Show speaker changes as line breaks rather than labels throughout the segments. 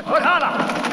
Valhalla!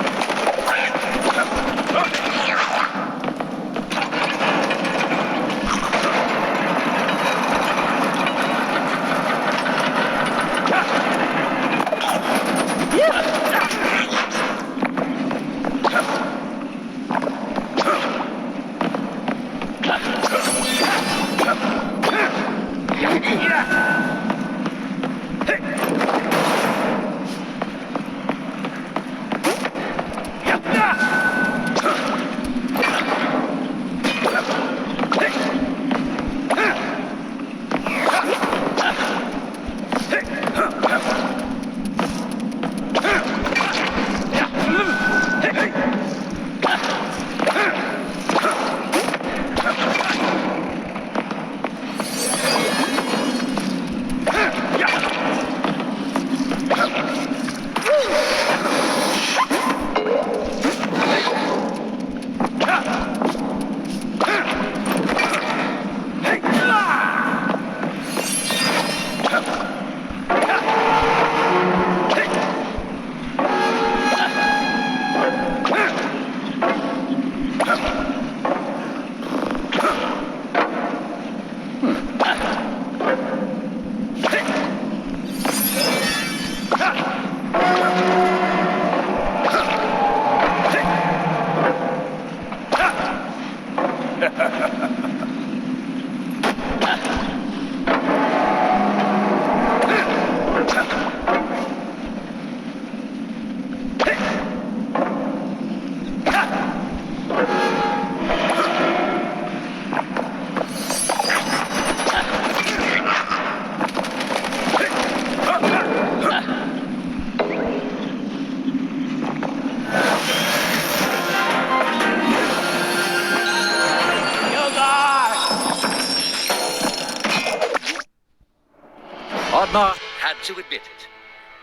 Oddmar had to admit it.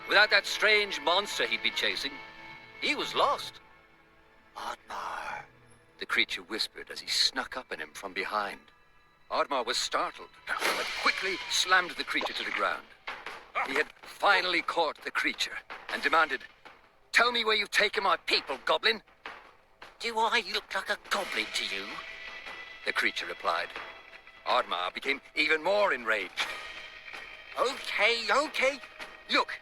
Without that strange monster he'd been chasing, he was lost. Oddmar, the creature whispered as he snuck up on him from behind. Oddmar was startled, but quickly slammed the creature to the ground. He had finally caught the creature and demanded, "Tell me where you've taken my people, goblin." "Do I look like a goblin to you?" the creature replied. Oddmar became even more enraged. Okay. Look,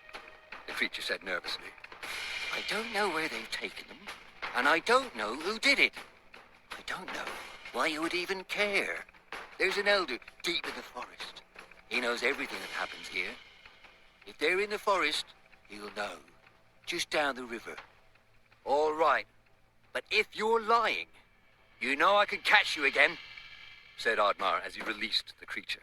the creature said nervously. I don't know where they've taken them, and I don't know who did it. I don't know why you would even care. There's an elder deep in the forest. He knows everything that happens here. If they're in the forest, he'll know. Just down the river. All right, but if you're lying, you know I can catch you again, said Oddmar as he released the creature.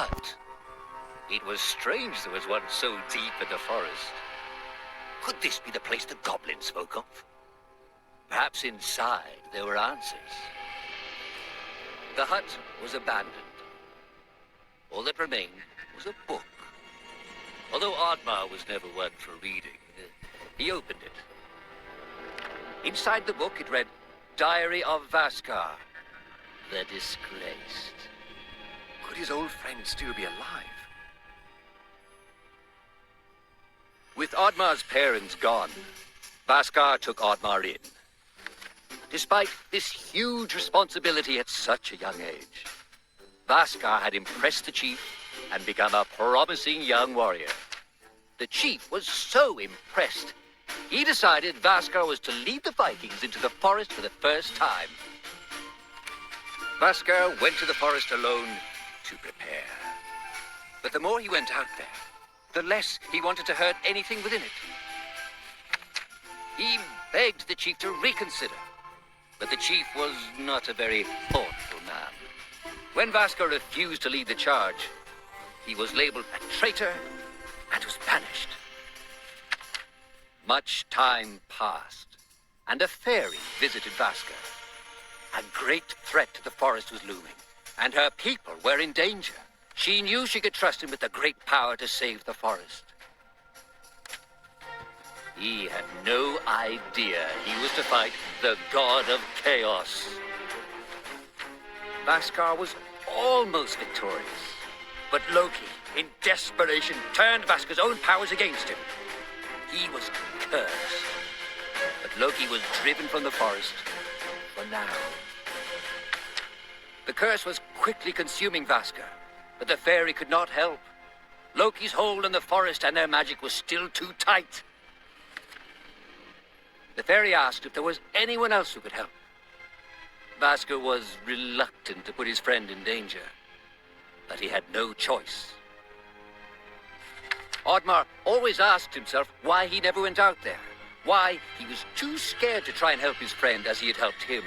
hut. It was strange there was one so deep in the forest. Could this be the place the goblin spoke of? Perhaps inside there were answers. The hut was abandoned. All that remained was a book. Although Oddmar was never one for reading, he opened it. Inside the book it read, Diary of Vaskar, the Disgraced. Could his old friend still be alive? With Oddmar's parents gone, Vaskar took Oddmar in. Despite this huge responsibility at such a young age, Vaskar had impressed the chief and become a promising young warrior. The chief was so impressed, he decided Vaskar was to lead the Vikings into the forest for the first time. Vaskar went to the forest alone to prepare. But the more he went out there, the less he wanted to hurt anything within it. He begged the chief to reconsider, but the chief was not a very thoughtful man. When Vaskar refused to lead the charge, he was labeled a traitor and was banished. Much time passed, and a fairy visited Vaskar. A great threat to the forest was looming, and her people were in danger. She knew she could trust him with the great power to save the forest. He had no idea he was to fight the god of chaos. Vaskar was almost victorious, but Loki, in desperation, turned Vaskar's own powers against him. He was cursed, but Loki was driven from the forest for now. The curse was quickly consuming Vaskar, but the fairy could not help. Loki's hold on the forest and their magic was still too tight. The fairy asked if there was anyone else who could help. Vaskar was reluctant to put his friend in danger, but he had no choice. Oddmar always asked himself why he never went out there, why he was too scared to try and help his friend as he had helped him.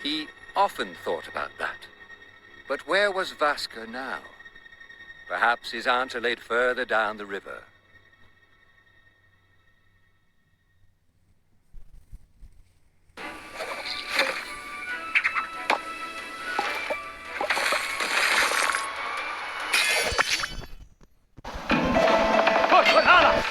He often thought about that. But where was Vaskar now? Perhaps his aunt laid further down the river.
Valhalla!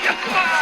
Come on!